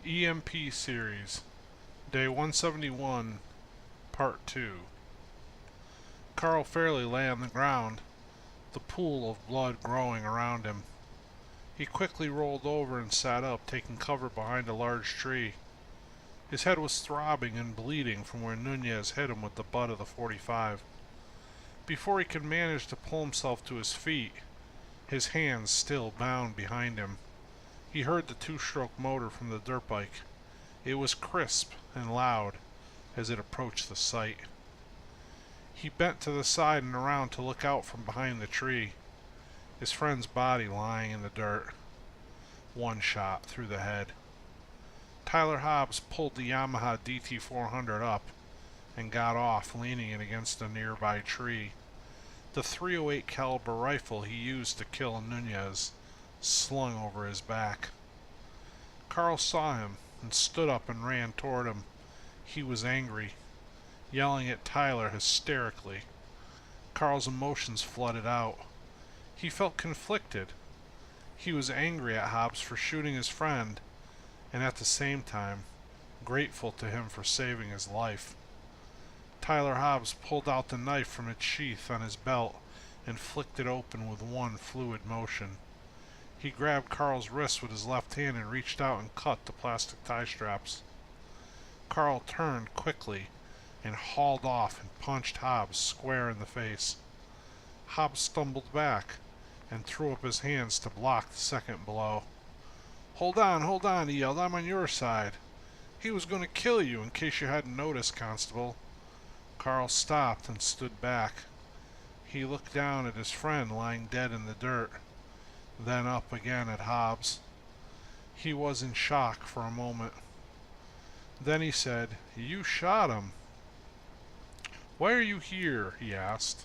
EMP Series, Day 171, Part 2. Carl Fairley lay on the ground, the pool of blood growing around him. He quickly rolled over and sat up, taking cover behind a large tree. His head was throbbing and bleeding from where Nunez hit him with the butt of the .45. Before he could manage to pull himself to his feet, his hands still bound behind him, he heard the two-stroke motor from the dirt bike. It was crisp and loud as it approached the site. He bent to the side and around to look out from behind the tree, his friend's body lying in the dirt. One shot through the head. Tyler Hobbs pulled the Yamaha DT400 up and got off, leaning it against a nearby tree. The .308 caliber rifle he used to kill Nunez slung over his back. Carl saw him and stood up and ran toward him. He was angry, yelling at Tyler hysterically. Carl's emotions flooded out. He felt conflicted. He was angry at Hobbs for shooting his friend, and at the same time, grateful to him for saving his life. Tyler Hobbs pulled out the knife from its sheath on his belt and flicked it open with one fluid motion. He grabbed Carl's wrist with his left hand and reached out and cut the plastic tie straps. Carl turned quickly and hauled off and punched Hobbs square in the face. Hobbs stumbled back and threw up his hands to block the second blow. Hold on, he yelled. I'm on your side. He was going to kill you, in case you hadn't noticed, Constable. Carl stopped and stood back. He looked down at his friend lying dead in the dirt, then up again at Hobbs. He was in shock for a moment. Then he said, "You shot him." "Why are you here?" he asked.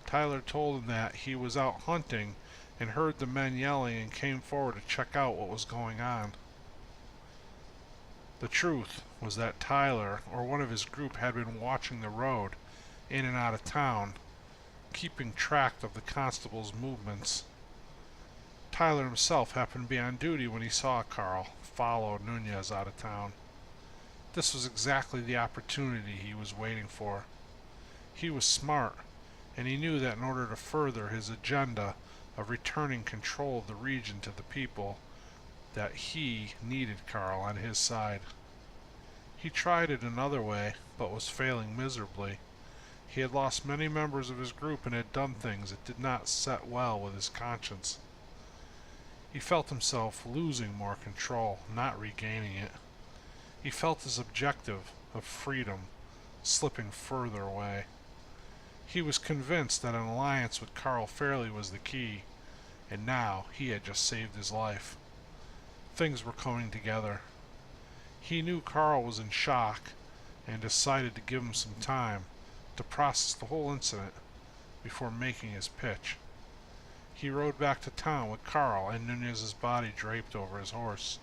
Tyler told him that he was out hunting and heard the men yelling and came forward to check out what was going on. The truth was that Tyler or one of his group had been watching the road in and out of town, keeping track of the constable's movements. Tyler himself happened to be on duty when he saw Carl follow Nunez out of town. This was exactly the opportunity he was waiting for. He was smart, and he knew that in order to further his agenda of returning control of the region to the people, that he needed Carl on his side. He tried it another way, but was failing miserably. He had lost many members of his group and had done things that did not set well with his conscience. He felt himself losing more control, not regaining it. He felt his objective of freedom slipping further away. He was convinced that an alliance with Carl Fairley was the key, and now he had just saved his life. Things were coming together. He knew Carl was in shock and decided to give him some time to process the whole incident before making his pitch. He rode back to town with Carl and Nunez's body draped over his horse.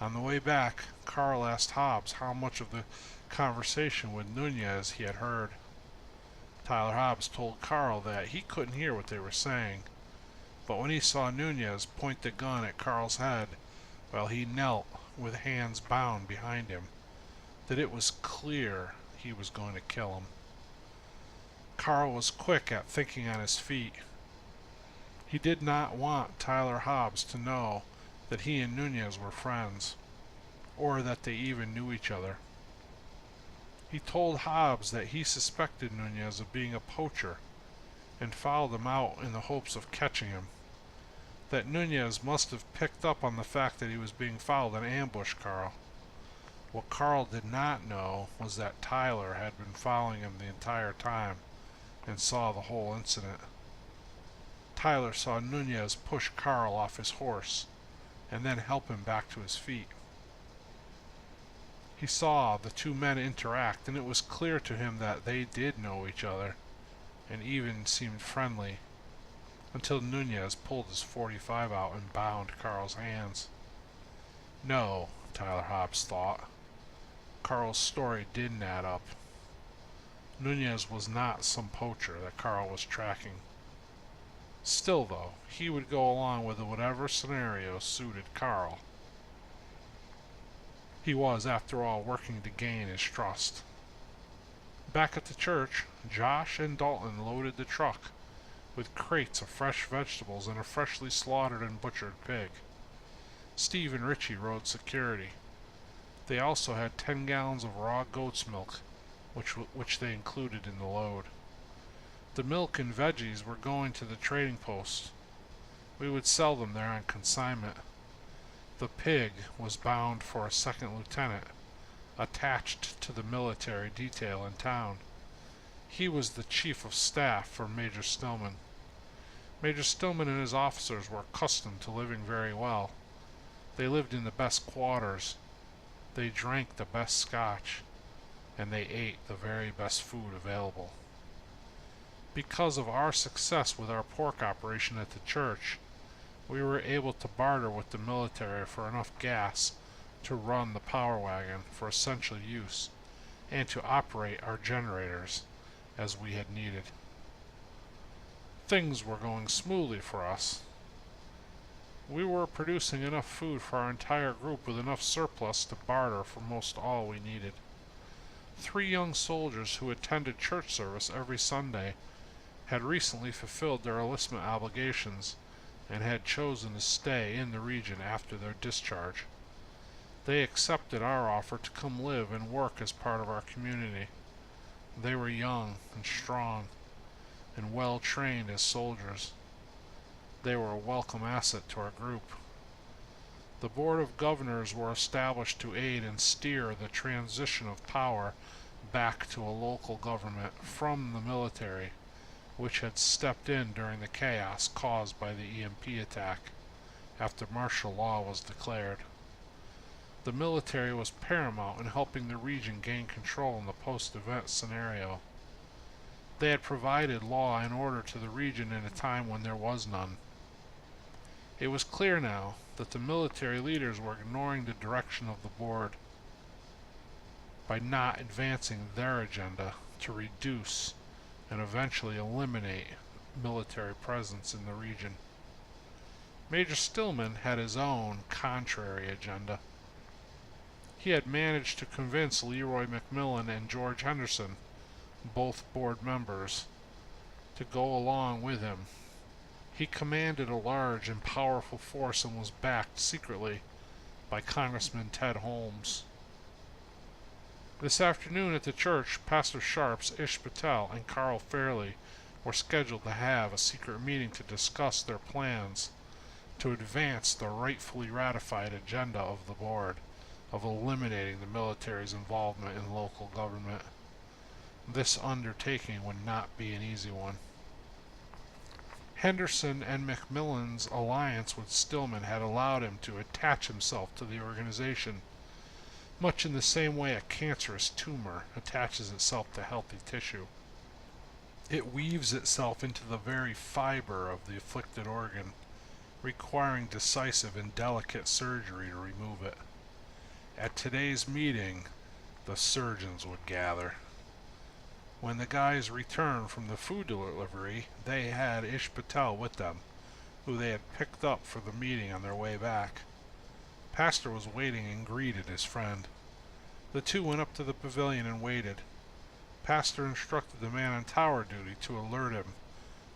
On the way back, Carl asked Hobbs how much of the conversation with Nunez he had heard. Tyler Hobbs told Carl that he couldn't hear what they were saying, but when he saw Nunez point the gun at Carl's head while he knelt with hands bound behind him, that it was clear he was going to kill him. Carl was quick at thinking on his feet. He did not want Tyler Hobbs to know that he and Nunez were friends, or that they even knew each other. He told Hobbs that he suspected Nunez of being a poacher and followed him out in the hopes of catching him. That Nunez must have picked up on the fact that he was being followed and ambushed Carl. What Carl did not know was that Tyler had been following him the entire time and saw the whole incident. Tyler saw Nunez push Carl off his horse and then help him back to his feet. He saw the two men interact, and it was clear to him that they did know each other and even seemed friendly, until Nunez pulled his .45 out and bound Carl's hands. No, Tyler Hobbs thought. Carl's story didn't add up. Nunez was not some poacher that Carl was tracking. Still, though, he would go along with whatever scenario suited Carl. He was, after all, working to gain his trust. Back at the church, Josh and Dalton loaded the truck with crates of fresh vegetables and a freshly slaughtered and butchered pig. Steve and Richie rode security. They also had 10 gallons of raw goat's milk, which they included in the load. The milk and veggies were going to the trading post. We would sell them there on consignment. The pig was bound for a second lieutenant, attached to the military detail in town. He was the chief of staff for Major Stillman. Major Stillman and his officers were accustomed to living very well. They lived in the best quarters. They drank the best scotch, and they ate the very best food available. Because of our success with our pork operation at the church, we were able to barter with the military for enough gas to run the power wagon for essential use and to operate our generators as we had needed. Things were going smoothly for us. We were producing enough food for our entire group with enough surplus to barter for most all we needed. 3 young soldiers who attended church service every Sunday had recently fulfilled their enlistment obligations and had chosen to stay in the region after their discharge. They accepted our offer to come live and work as part of our community. They were young and strong and well trained as soldiers. They were a welcome asset to our group. The Board of Governors were established to aid and steer the transition of power back to a local government from the military, which had stepped in during the chaos caused by the EMP attack after martial law was declared. The military was paramount in helping the region gain control in the post-event scenario. They had provided law and order to the region in a time when there was none. It was clear now that the military leaders were ignoring the direction of the board by not advancing their agenda to reduce and eventually eliminate military presence in the region. Major Stillman had his own contrary agenda. He had managed to convince Leroy McMillan and George Henderson, both board members, to go along with him. He commanded a large and powerful force and was backed secretly by Congressman Ted Holmes. This afternoon at the church, Pastor Sharps, Ish Patel, and Carl Fairley were scheduled to have a secret meeting to discuss their plans to advance the rightfully ratified agenda of the board of eliminating the military's involvement in local government. This undertaking would not be an easy one. Henderson and McMillan's alliance with Stillman had allowed him to attach himself to the organization, much in the same way a cancerous tumor attaches itself to healthy tissue. It weaves itself into the very fiber of the afflicted organ, requiring decisive and delicate surgery to remove it. At today's meeting, the surgeons would gather. When the guys returned from the food delivery, they had Ish Patel with them, who they had picked up for the meeting on their way back. Pastor was waiting and greeted his friend. The two went up to the pavilion and waited. Pastor instructed the man on tower duty to alert him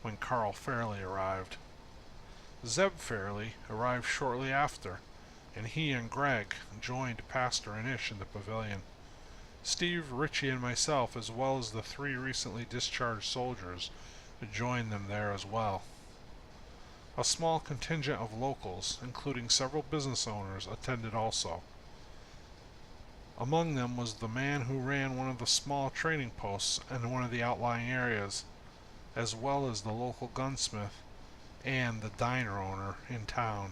when Carl Fairley arrived. Zeb Fairley arrived shortly after, and he and Greg joined Pastor and Ish in the pavilion. Steve, Richie, and myself, as well as the 3 recently discharged soldiers, joined them there as well. A small contingent of locals, including several business owners, attended also. Among them was the man who ran one of the small trading posts in one of the outlying areas, as well as the local gunsmith and the diner owner in town,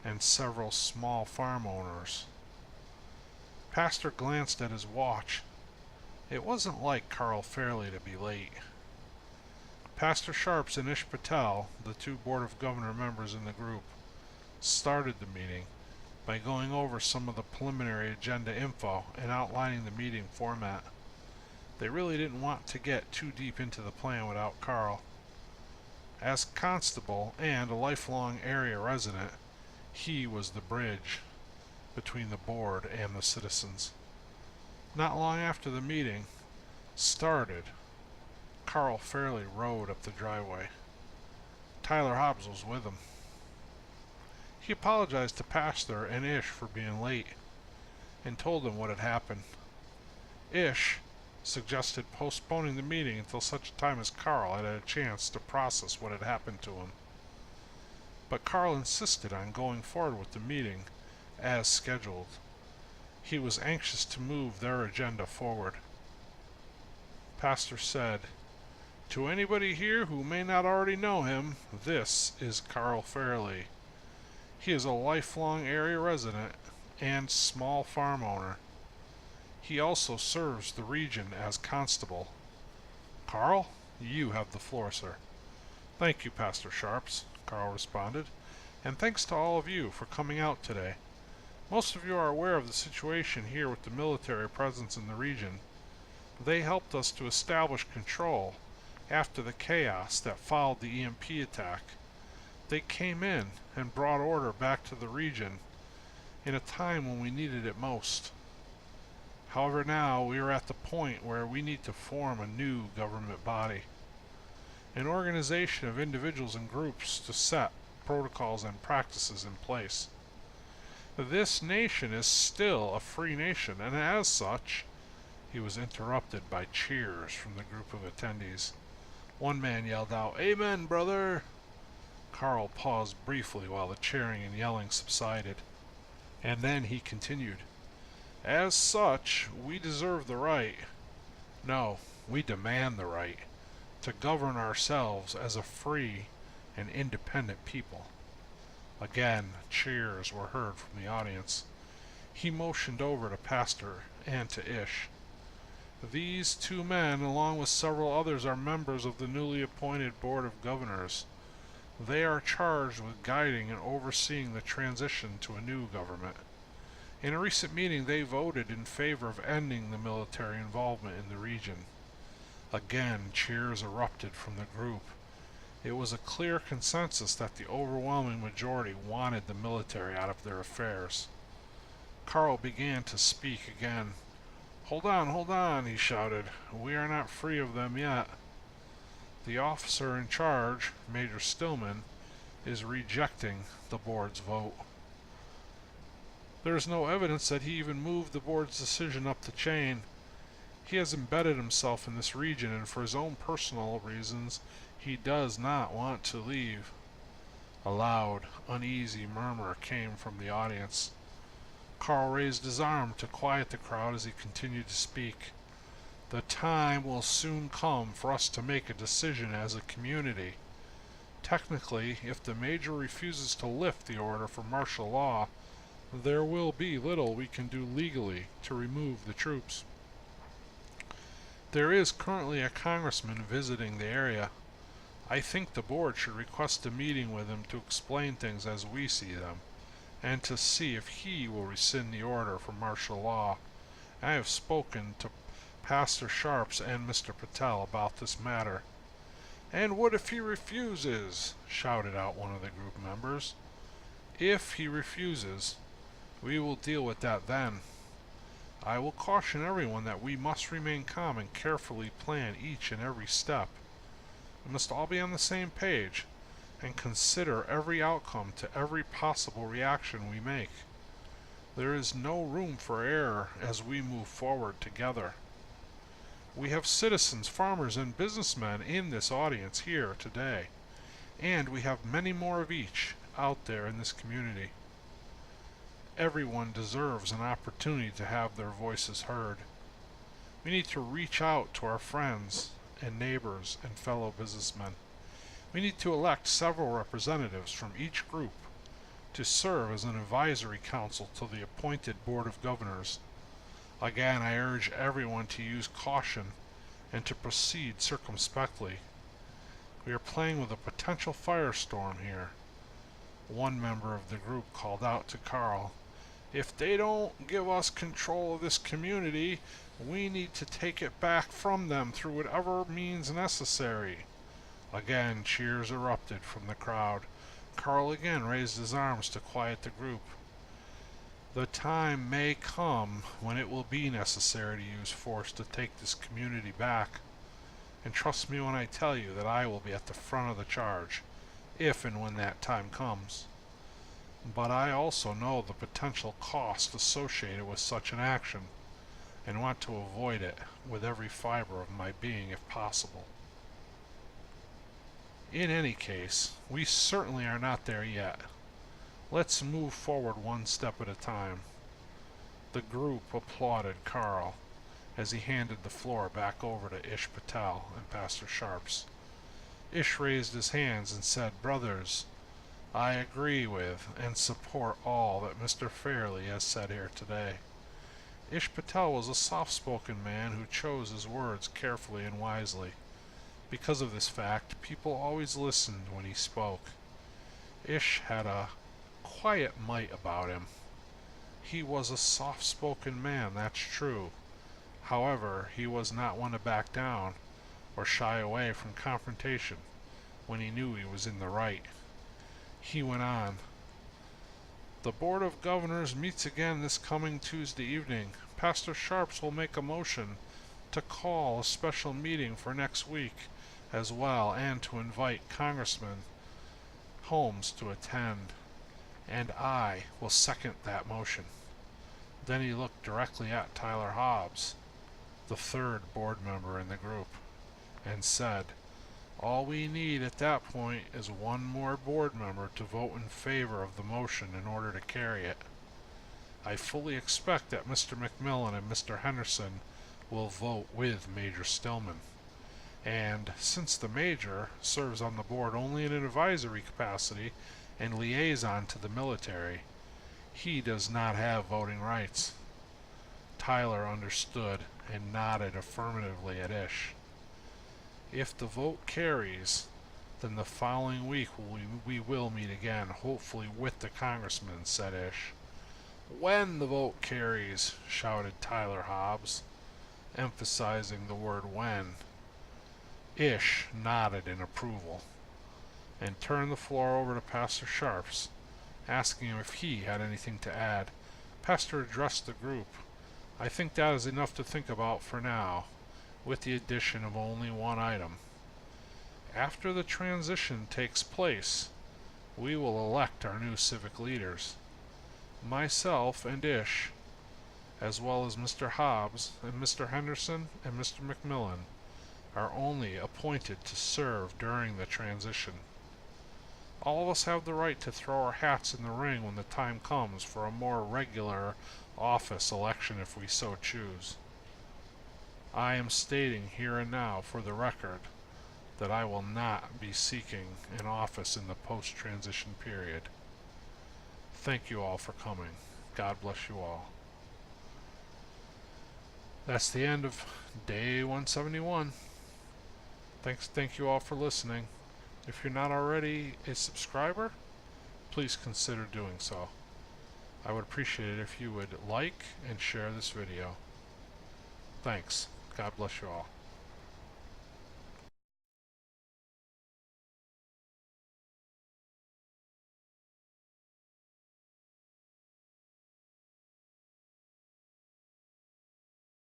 and several small farm owners. Pastor glanced at his watch. It wasn't like Carl Fairley to be late. Pastor Sharps and Ish Patel, the 2 Board of Governor members in the group, started the meeting by going over some of the preliminary agenda info and outlining the meeting format. They really didn't want to get too deep into the plan without Carl. As constable and a lifelong area resident, he was the bridge between the board and the citizens. Not long after the meeting started, Carl Fairley rode up the driveway. Tyler Hobbs was with him. He apologized to Pastor and Ish for being late and told them what had happened. Ish suggested postponing the meeting until such time as Carl had a chance to process what had happened to him. But Carl insisted on going forward with the meeting as scheduled. He was anxious to move their agenda forward. Pastor said, "To anybody here who may not already know him, this is Carl Fairley. He is a lifelong area resident and small farm owner. He also serves the region as constable. Carl, you have the floor, sir." "Thank you, Pastor Sharps," Carl responded, "and thanks to all of you for coming out today. Most of you are aware of the situation here with the military presence in the region. They helped us to establish control after the chaos that followed the EMP attack. They came in and brought order back to the region in a time when we needed it most. However, now we are at the point where we need to form a new government body, an organization of individuals and groups to set protocols and practices in place. This nation is still a free nation, and as such," he was interrupted by cheers from the group of attendees. One man yelled out, "Amen, brother!" Carl paused briefly while the cheering and yelling subsided, and then he continued, "As such, we deserve the right, no, we demand the right, to govern ourselves as a free and independent people." Again, cheers were heard from the audience. He motioned over to Pastor and to Ish. "These two men, along with several others, are members of the newly appointed Board of Governors. They are charged with guiding and overseeing the transition to a new government. In a recent meeting, they voted in favor of ending the military involvement in the region." Again, cheers erupted from the group. It was a clear consensus that the overwhelming majority wanted the military out of their affairs. Carl began to speak again. Hold on," he shouted. "We are not free of them yet. The officer in charge, Major Stillman, is rejecting the board's vote. There is no evidence that he even moved the board's decision up the chain. He has embedded himself in this region, and for his own personal reasons, he does not want to leave." A loud, uneasy murmur came from the audience. Carl raised his arm to quiet the crowd as he continued to speak. "The time will soon come for us to make a decision as a community. Technically, if the major refuses to lift the order for martial law, there will be little we can do legally to remove the troops. There is currently a congressman visiting the area. I think the board should request a meeting with him to explain things as we see them, and to see if he will rescind the order for martial law. I have spoken to Pastor Sharps and Mr. Patel about this matter." "And what if he refuses?" shouted out one of the group members. "If he refuses, we will deal with that then. I will caution everyone that we must remain calm and carefully plan each and every step. We must all be on the same page and consider every outcome to every possible reaction we make. There is no room for error as we move forward together. We have citizens, farmers, and businessmen in this audience here today, and we have many more of each out there in this community. Everyone deserves an opportunity to have their voices heard. We need to reach out to our friends and neighbors and fellow businessmen. We need to elect several representatives from each group to serve as an advisory council to the appointed Board of Governors. Again, I urge everyone to use caution and to proceed circumspectly. We are playing with a potential firestorm here." One member of the group called out to Carl, "If they don't give us control of this community, we need to take it back from them through whatever means necessary." Again, cheers erupted from the crowd. Carl again raised his arms to quiet the group. The time may come when it will be necessary to use force to take this community back, and trust me when I tell you that I will be at the front of the charge, if and when that time comes. But I also know the potential cost associated with such an action, and want to avoid it with every fiber of my being if possible. In any case, we certainly are not there yet. Let's move forward one step at a time. The group applauded Carl as he handed the floor back over to Ish Patel and Pastor Sharps. Ish raised his hands and said, "Brothers, I agree with and support all that Mr. Fairley has said here today." Ish Patel was a soft-spoken man who chose his words carefully and wisely. Because of this fact, people always listened when he spoke. Ish had a quiet might about him. He was a soft-spoken man, that's true. However, he was not one to back down or shy away from confrontation when he knew he was in the right. He went on, "The Board of Governors meets again this coming Tuesday evening. Pastor Sharps will make a motion to call a special meeting for next week as well, and to invite Congressman Holmes to attend, and I will second that motion." Then he looked directly at Tyler Hobbs, the third board member in the group, and said, "All we need at that point is one more board member to vote in favor of the motion in order to carry it. I fully expect that Mr. McMillan and Mr. Henderson will vote with Major Stillman. And since the Major serves on the board only in an advisory capacity and liaison to the military, he does not have voting rights." Tyler understood and nodded affirmatively at Ish. "If the vote carries, then the following week we will meet again, hopefully with the congressman," said Ish. "When the vote carries," shouted Tyler Hobbs, emphasizing the word when. Ish nodded in approval and turned the floor over to Pastor Sharps, asking him if he had anything to add. Pastor addressed the group. "I think that is enough to think about for now, with the addition of only one item. After the transition takes place, we will elect our new civic leaders. Myself and Ish, as well as Mr. Hobbs and Mr. Henderson and Mr. McMillan, are only appointed to serve during the transition. All of us have the right to throw our hats in the ring when the time comes for a more regular office election if we so choose. I am stating here and now for the record that I will not be seeking an office in the post-transition period. Thank you all for coming. God bless you all." That's the end of day 171. Thank you all for listening. If you're not already a subscriber, please consider doing so. I would appreciate it if you would like and share this video. Thanks. God bless you all.